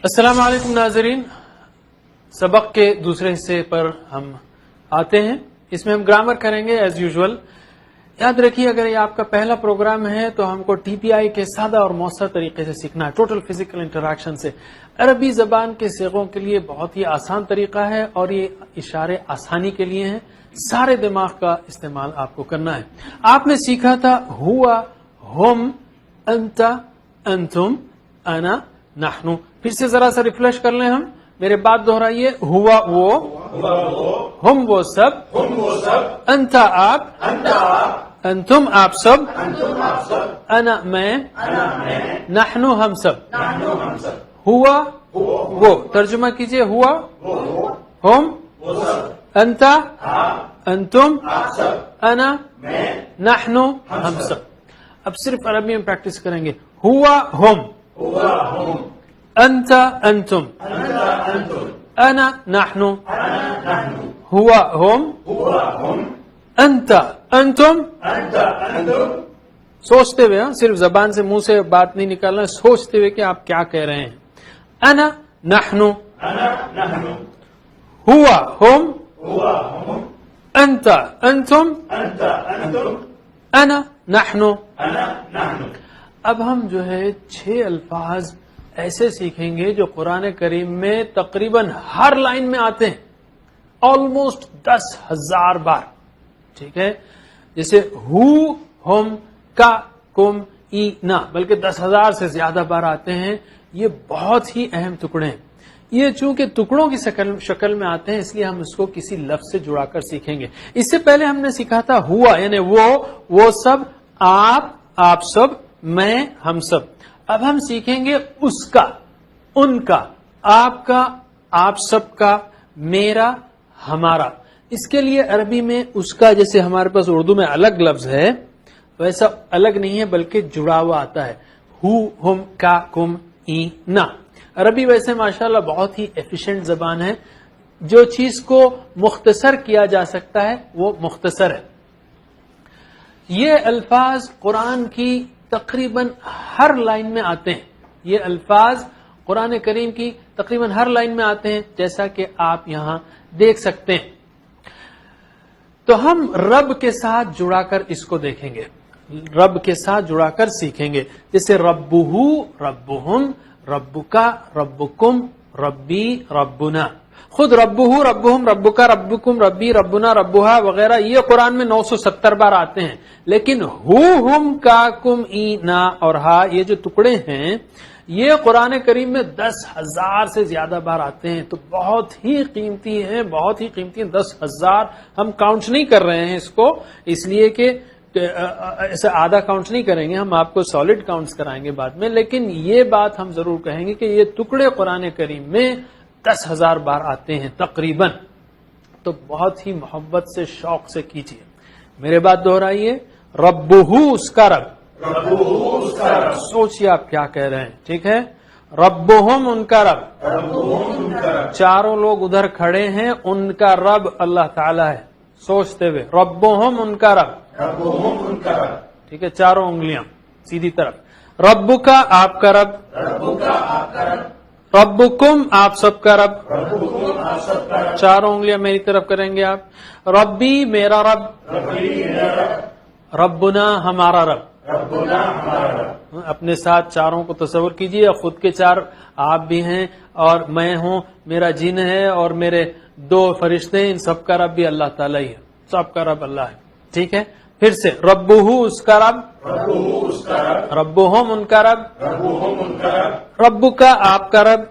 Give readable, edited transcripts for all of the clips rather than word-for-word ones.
السلام علیکم ناظرین، سبق کے دوسرے حصے پر ہم آتے ہیں۔ اس میں ہم گرامر کریں گے ایز یوزول۔ یاد رکھیے اگر یہ آپ کا پہلا پروگرام ہے تو ہم کو ٹی پی آئی کے سادہ اور مؤثر طریقے سے سیکھنا ہے، ٹوٹل فزیکل انٹریکشن سے۔ عربی زبان کے صیغوں کے لیے بہت ہی آسان طریقہ ہے اور یہ اشارے آسانی کے لیے ہیں، سارے دماغ کا استعمال آپ کو کرنا ہے۔ آپ نے سیکھا تھا ہوا، ہم، انت، انتم، انا، نحنو۔ پھر سے ذرا سا ریفریش کر لیں ہم، میرے بات دہرائیے۔ ہوا وہ، ہم وہ سب، انت آپ، انتم آپ سب، انا میں، نحنو ہم سب۔ ہوا وہ، ترجمہ کیجئے۔ ہوا، ہم، انت، انتم، انا، نحنو ہم سب۔ اب صرف عربی میں پریکٹس کریں گے۔ ہوا ہم، انت انتم، انا نحنو۔ ہوا ہم، انت انتم، سوچتے ہوئے، صرف زبان سے منہ سے بات نہیں نکالنا، سوچتے ہوئے کہ آپ کیا کہہ رہے ہیں۔ انا نحنو، ہوا ہم، انت انتم، انا نحنو۔ اب ہم جو ہے 6 الفاظ ایسے سیکھیں گے جو قرآن کریم میں تقریباً ہر لائن میں آتے ہیں، آلموسٹ 10,000 بار۔ ٹھیک ہے، جیسے ہو، ہم، کا، کم، ای، نا، بلکہ 10,000 سے زیادہ بار آتے ہیں۔ یہ بہت ہی اہم ٹکڑے ہیں۔ یہ چونکہ ٹکڑوں کی شکل میں آتے ہیں اس لیے ہم اس کو کسی لفظ سے جڑا کر سیکھیں گے۔ اس سے پہلے ہم نے سیکھا تھا ہوا، یعنی وہ سب، آپ سب، میں، ہم سب۔ اب ہم سیکھیں گے اس کا، ان کا، آپ کا، آپ سب کا، میرا، ہمارا۔ اس کے لیے عربی میں اس کا جیسے ہمارے پاس اردو میں الگ لفظ ہے ویسا الگ نہیں ہے بلکہ جڑا ہوا آتا ہے۔ ہو، ہم، کا، کم، ای، نا۔ عربی ویسے ماشاءاللہ بہت ہی ایفیشینٹ زبان ہے، جو چیز کو مختصر کیا جا سکتا ہے وہ مختصر ہے۔ یہ الفاظ قرآن کی تقریباً ہر لائن میں آتے ہیں، یہ الفاظ قرآن کریم کی تقریباً ہر لائن میں آتے ہیں، جیسا کہ آپ یہاں دیکھ سکتے ہیں۔ تو ہم رب کے ساتھ جڑا کر اس کو دیکھیں گے، رب کے ساتھ جڑا کر سیکھیں گے۔ جیسے ربہو، ربہم، ربکا، ربکم، ربی، ربنا۔ خود ربہو، ربہم، ربکا، ربکم، ربی، ربنا، ربہا وغیرہ یہ قرآن میں 970 بار آتے ہیں، لیکن ہو، ہم، کا، کم، ای، نا اور ہا یہ جو ٹکڑے ہیں یہ قرآن کریم میں 10,000 سے زیادہ بار آتے ہیں۔ تو بہت ہی قیمتی ہیں، بہت ہی قیمتی ہیں۔ 10,000 ہم کاؤنٹ نہیں کر رہے ہیں اس کو، اس لیے کہ ایسے آدھا کاؤنٹ نہیں کریں گے، ہم آپ کو سالڈ کاؤنٹس کرائیں گے بعد میں، لیکن یہ بات ہم ضرور کہیں گے کہ یہ ٹکڑے قرآن کریم میں 10,000 بار آتے ہیں تقریباً۔ تو بہت ہی محبت سے، شوق سے کیجیے، میرے بات دہرائیے۔ ربہو، اس کا رب، سوچیے آپ کیا کہہ رہے ہیں، ٹھیک ہے۔ ربہم، ان کا رب، چاروں لوگ ادھر کھڑے ہیں، ان کا رب اللہ تعالی ہے، سوچتے ہوئے۔ ربہم، ان کا رب، ٹھیک ہے، چاروں انگلیاں سیدھی طرف۔ ربکا، آپ کا رب، ربکم، آپ سب کا رب، چاروں انگلیاں میری طرف کریں گے آپ۔ ربی، میرا رب، ربنا، ہمارا رب۔ اپنے ساتھ چاروں کو تصور کیجئے، خود کے 4 آپ بھی ہیں اور میں ہوں، میرا جن ہے اور میرے 2 فرشتے ہیں، ان سب کا رب بھی اللہ تعالیٰ ہی ہے، سب کا رب اللہ ہے، ٹھیک ہے۔ پھر سے ربہو، اس کا رب، ربہم، ان کا رب، ربکا، آپ کا رب،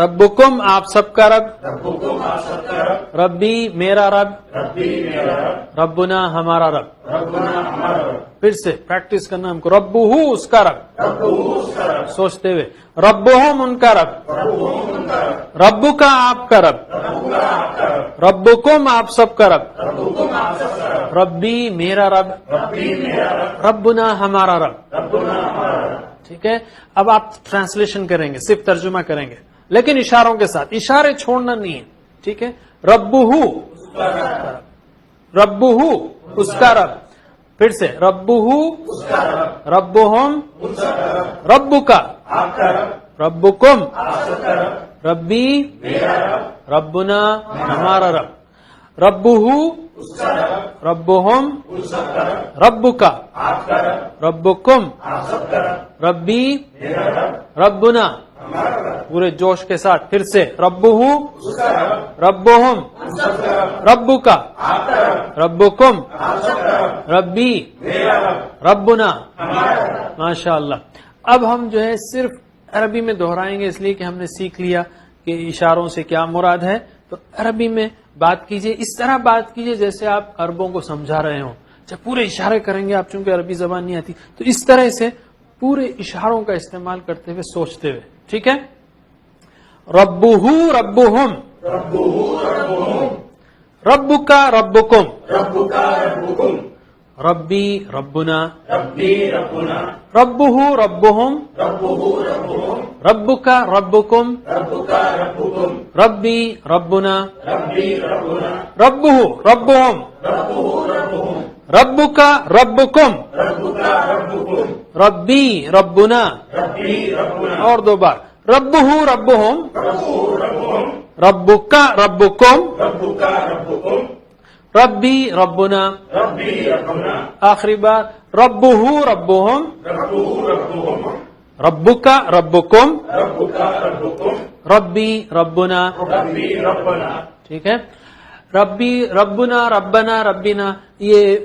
ربکم، آپ سب کا رب، ربی، میرا رب، ربنا، ہمارا رب۔ پھر سے پریکٹس کرنا ہم کو۔ ربہو، اس کا رب، سوچتے ہوئے۔ ربہم، ان کا رب، ربکا، آپ کا رب، ربکم، آپ سب کا رب، ربی، میرا رب، ربنا، ہمارا رب۔ ٹھیک ہے، اب آپ ٹرانسلیشن کریں گے، صرف ترجمہ کریں گے لیکن اشاروں کے ساتھ، اشارے چھوڑنا نہیں ہے، ٹھیک ہے۔ ربہو، ربہو، اس کا رب، پھر سے ربہو، ربہم، ربکا، ربکم ربی ربنا ہمارا رب ربہ ربہم ربکا ربکم ربی ربنا پورے جوش کے ساتھ پھر سے ربہ ربہم ربکا ربکم ربی ربنا. ماشاء اللہ. اب ہم جو ہے صرف عربی میں دہرائیں گے اس لیے کہ ہم نے سیکھ لیا کہ اشاروں سے کیا مراد ہے. تو عربی میں بات کیجئے, اس طرح بات کیجئے جیسے آپ عربوں کو سمجھا رہے ہوں. جب پورے اشارے کریں گے آپ, چونکہ عربی زبان نہیں آتی, تو اس طرح سے پورے اشاروں کا استعمال کرتے ہوئے سوچتے ہوئے. ٹھیک ہے. ربہ ربہم ربکا ربکم ربی ربنا ربہ ربہم ربکا ربکم ربی ربنا ربہ ربہم ربکا ربکم ربی ربنا. اور دو بار ربہ ربہم ربکا ربکم ربی ربنا. آخری بار ربہ ربہم ربکا ربکم ربی ربنا. ٹھیک ہے. ربی ربنا ربنا ربنا یہ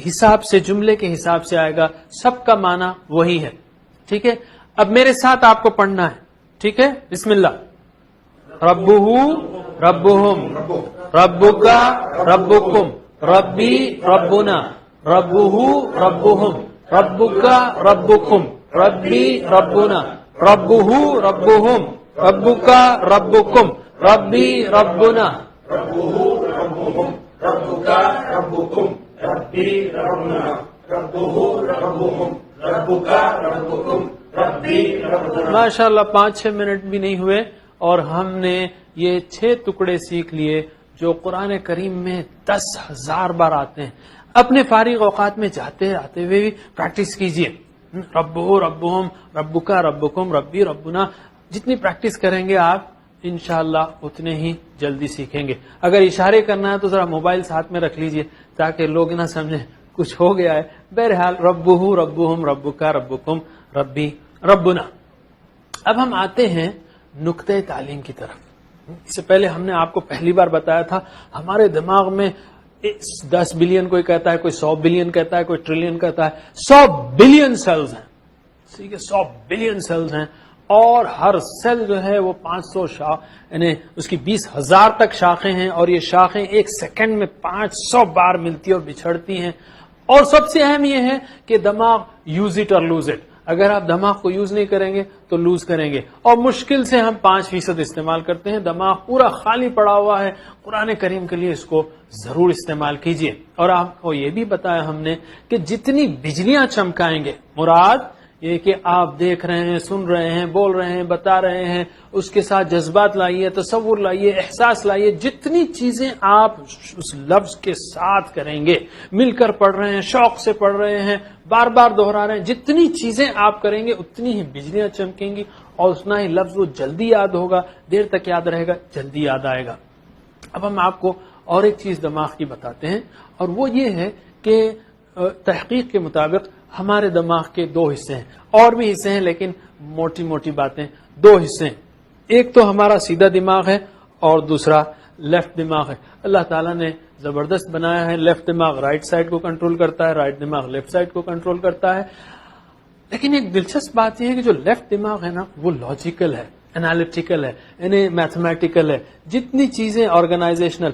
حساب سے, جملے کے حساب سے آئے گا. سب کا معنی وہی ہے. ٹھیک ہے. اب میرے ساتھ آپ کو پڑھنا ہے. ٹھیک ہے. بسم اللہ. ربہ ربہم ربکا ربکم ربی ربنا ربہ ربہم ربکا ربکم ربی ربنا ربہ ربہم ربکا ربکم ربی ربنا ماشاء اللہ. 5-6 منٹ بھی نہیں ہوئے اور ہم نے یہ 6 ٹکڑے سیکھ لیے جو قرآن کریم میں 10,000 بار آتے ہیں. اپنے فارغ اوقات میں جاتے آتے ہوئے بھی پریکٹس کیجئے. ربہ ربہم ربکا ربکم ربی ربنا. جتنی پریکٹس کریں گے آپ انشاءاللہ اتنے ہی جلدی سیکھیں گے. اگر اشارے کرنا ہے تو ذرا موبائل ساتھ میں رکھ لیجئے تاکہ لوگ نہ سمجھیں کچھ ہو گیا ہے. بہرحال ربہ ربہم ربکا ربکم ربی ربنا. اب ہم آتے ہیں نقطۂ تعلیم کی طرف. اس سے پہلے ہم نے آپ کو پہلی بار بتایا تھا ہمارے دماغ میں 10 بلین کوئی کہتا ہے, کوئی 100 بلین کہتا ہے, کوئی ٹریلین کہتا ہے. 100 بلین سیلز ہیں. ٹھیک ہے. 100 بلین سیلز ہیں اور ہر سیل جو ہے وہ 500 یعنی اس کی 20,000 تک شاخیں ہیں اور یہ شاخیں ایک سیکنڈ میں 500 بار ملتی اور بچھڑتی ہیں. اور سب سے اہم یہ ہے کہ دماغ یوز اٹ اور لوز اٹ. اگر آپ دماغ کو یوز نہیں کریں گے تو لوز کریں گے. اور مشکل سے ہم 5% استعمال کرتے ہیں. دماغ پورا خالی پڑا ہوا ہے. قرآن کریم کے لیے اس کو ضرور استعمال کیجئے. اور آپ کو یہ بھی بتایا ہم نے کہ جتنی بجلیاں چمکائیں گے, مراد یہ کہ آپ دیکھ رہے ہیں, سن رہے ہیں, بول رہے ہیں, بتا رہے ہیں, اس کے ساتھ جذبات لائیے, تصور لائیے, احساس لائیے. جتنی چیزیں آپ اس لفظ کے ساتھ کریں گے, مل کر پڑھ رہے ہیں, شوق سے پڑھ رہے ہیں, بار بار دہرا رہے ہیں, جتنی چیزیں آپ کریں گے اتنی ہی بجلیاں چمکیں گی اور اتنا ہی لفظ وہ جلدی یاد ہوگا, دیر تک یاد رہے گا, جلدی یاد آئے گا. اب ہم آپ کو اور ایک چیز دماغ کی بتاتے ہیں اور وہ یہ ہے کہ تحقیق کے مطابق ہمارے دماغ کے 2 حصے ہیں. اور بھی حصے ہیں لیکن موٹی موٹی باتیں. 2 حصے ہیں. ایک تو ہمارا سیدھا دماغ ہے اور دوسرا لیفٹ دماغ ہے. اللہ تعالیٰ نے زبردست بنایا ہے. لیفٹ دماغ رائٹ سائڈ کو کنٹرول کرتا ہے, رائٹ دماغ لیفٹ سائڈ کو کنٹرول کرتا ہے. لیکن ایک دلچسپ بات یہ ہے کہ جو لیفٹ دماغ ہے نا وہ لاجیکل ہے, انالیٹیکل ہے, یعنی میتھمیٹیکل ہے. جتنی چیزیں آرگنائزیشنل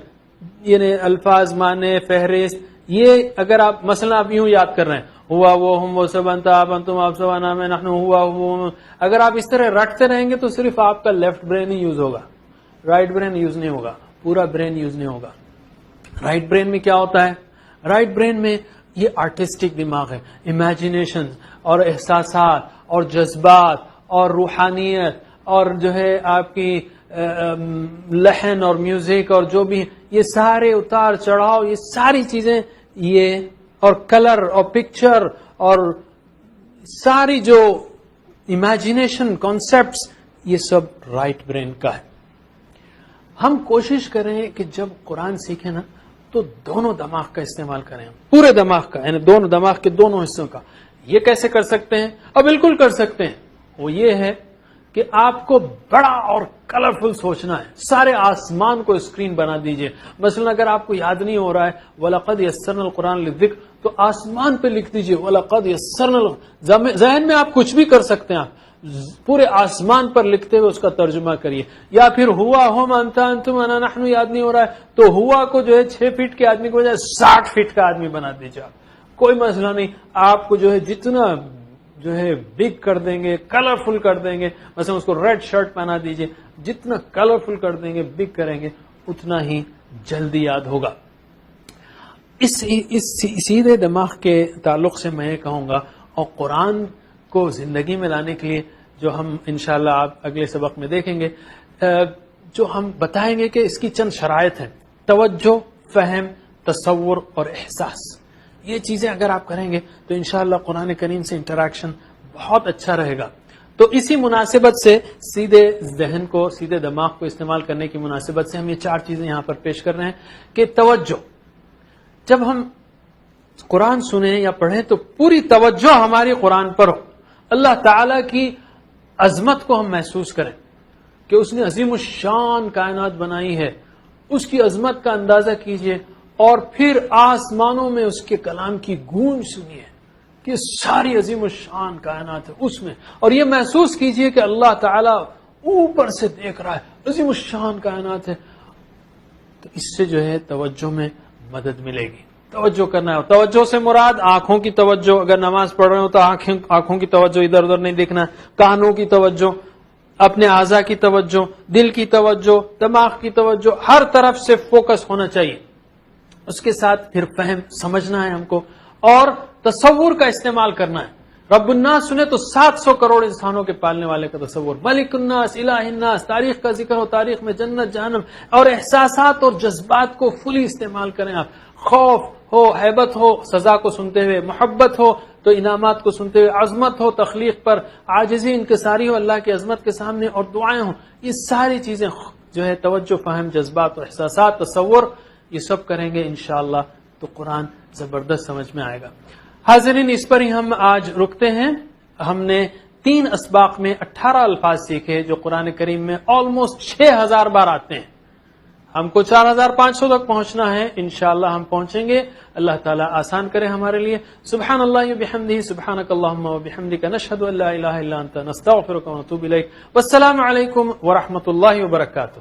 یعنی الفاظ, معنی, فہرست, یہ اگر آپ مثلا آپ یوں یاد کر رہے ہیں ہوا وہ ہم وہ سب انتا آپ انتم آپ سب انا میں نحن ہوا وہ, اگر آپ اس طرح رٹتے رہیں گے تو صرف آپ کا لیفٹ برین ہی یوز ہوگا, رائٹ برین یوز نہیں ہوگا, پورا برین یوز نہیں ہوگا. رائٹ برین میں کیا ہوتا ہے؟ رائٹ برین میں یہ آرٹسٹک دماغ ہے. امیجنیشن اور احساسات اور جذبات اور روحانیت اور جو ہے آپ کی لحن اور میوزک اور جو بھی یہ سارے اتار چڑھاؤ, یہ ساری چیزیں, یہ اور کلر اور پکچر اور ساری جو امیجنیشن، کانسیپٹس، یہ سب رائٹ برین کا ہے. ہم کوشش کریں کہ جب قرآن سیکھیں نا تو دونوں دماغ کا استعمال کریں، پورے دماغ کا، یعنی دونوں دماغ کے دونوں حصوں کا. یہ کیسے کر سکتے ہیں؟ اور بالکل کر سکتے ہیں. وہ یہ ہے کہ آپ کو بڑا اور کلرفل سوچنا ہے. سارے آسمان کو اسکرین بنا دیجئے. مثلا اگر آپ کو یاد نہیں ہو رہا ہے وَلَقَدْ يَسَّرْنَا الْقُرْآنَ لِلذِّكْرِ تو آسمان پہ لکھ دیجئے وَلَقَدْ يَسَّرْنَا. ذہن میں آپ کچھ بھی کر سکتے ہیں، آپ پورے آسمان پر لکھتے ہوئے اس کا ترجمہ کریے. یا پھر ہوا ہم انتا انتم انا نحن یاد نہیں ہو رہا ہے تو ہوا کو جو ہے 6 فٹ کے آدمی کو بجائے 60 فٹ کا آدمی بنا دیجیے. آپ کوئی مسئلہ نہیں. آپ کو جو ہے جتنا جو ہے بگ کر دیں گے، کلرفل کر دیں گے، مثلا اس کو ریڈ شرٹ پہنا دیجیے، جتنا کلرفل کر دیں گے، بگ کریں گے، اتنا ہی جلدی یاد ہوگا. اس سیدھے دماغ کے تعلق سے میں یہ کہوں گا، اور قرآن کو زندگی میں لانے کے لیے جو ہم انشاءاللہ آپ اگلے سبق میں دیکھیں گے، جو ہم بتائیں گے کہ اس کی چند شرائط ہیں: توجہ، فہم، تصور اور احساس. یہ چیزیں اگر آپ کریں گے تو انشاءاللہ قرآن کریم سے انٹریکشن بہت اچھا رہے گا. تو اسی مناسبت سے سیدھے ذہن کو، سیدھے دماغ کو استعمال کرنے کی مناسبت سے ہم یہ 4 چیزیں یہاں پر پیش کر رہے ہیں کہ توجہ. جب ہم قرآن سنیں یا پڑھیں تو پوری توجہ ہماری قرآن پر ہو. اللہ تعالی کی عظمت کو ہم محسوس کریں کہ اس نے عظیم الشان کائنات بنائی ہے. اس کی عظمت کا اندازہ کیجئے اور پھر آسمانوں میں اس کے کلام کی گونج سنیے کہ ساری عظیم الشان کائنات ہے اس میں، اور یہ محسوس کیجئے کہ اللہ تعالیٰ اوپر سے دیکھ رہا ہے، عظیم الشان کائنات ہے. تو اس سے جو ہے توجہ میں مدد ملے گی. توجہ کرنا ہے. توجہ سے مراد آنکھوں کی توجہ، اگر نماز پڑھ رہے ہو تو آنکھوں کی توجہ، ادھر ادھر نہیں دیکھنا. کانوں کی توجہ، اپنے اعضاء کی توجہ، دل کی توجہ، دماغ کی توجہ، ہر طرف سے فوکس ہونا چاہیے. اس کے ساتھ پھر فہم، سمجھنا ہے ہم کو، اور تصور کا استعمال کرنا ہے. رب الناس سنے تو 700 کروڑ انسانوں کے پالنے والے کا تصور، ملک الناس، الہ الناس، تاریخ کا ذکر ہو، تاریخ میں جنت جہنم، اور احساسات اور جذبات کو فلی استعمال کریں. آپ خوف ہو، ہیبت ہو سزا کو سنتے ہوئے، محبت ہو تو انعامات کو سنتے ہوئے، عظمت ہو تخلیق پر، عاجزی انکساری ہو اللہ کی عظمت کے سامنے، اور دعائیں ہوں. یہ ساری چیزیں جو ہے توجہ، فہم، جذبات اور احساسات، تصور، یہ سب کریں گے انشاءاللہ تو قرآن زبردست سمجھ میں آئے گا. حاضرین، اس پر ہی ہم آج رکتے ہیں. ہم نے 3 اسباق میں 18 الفاظ سیکھے جو قرآن کریم میں آلموسٹ 6000 بار آتے ہیں. ہم کو 4500 تک پہنچنا ہے. انشاءاللہ ہم پہنچیں گے. اللہ تعالیٰ آسان کرے ہمارے لیے. سبحان اللہ و بحمدہ، سبحانک اللہم و بحمدک، نشہد ان لا الہ الا انت، نستغفرک و نتوب الیک. والسلام علیکم ورحمۃ اللہ وبرکاتہ.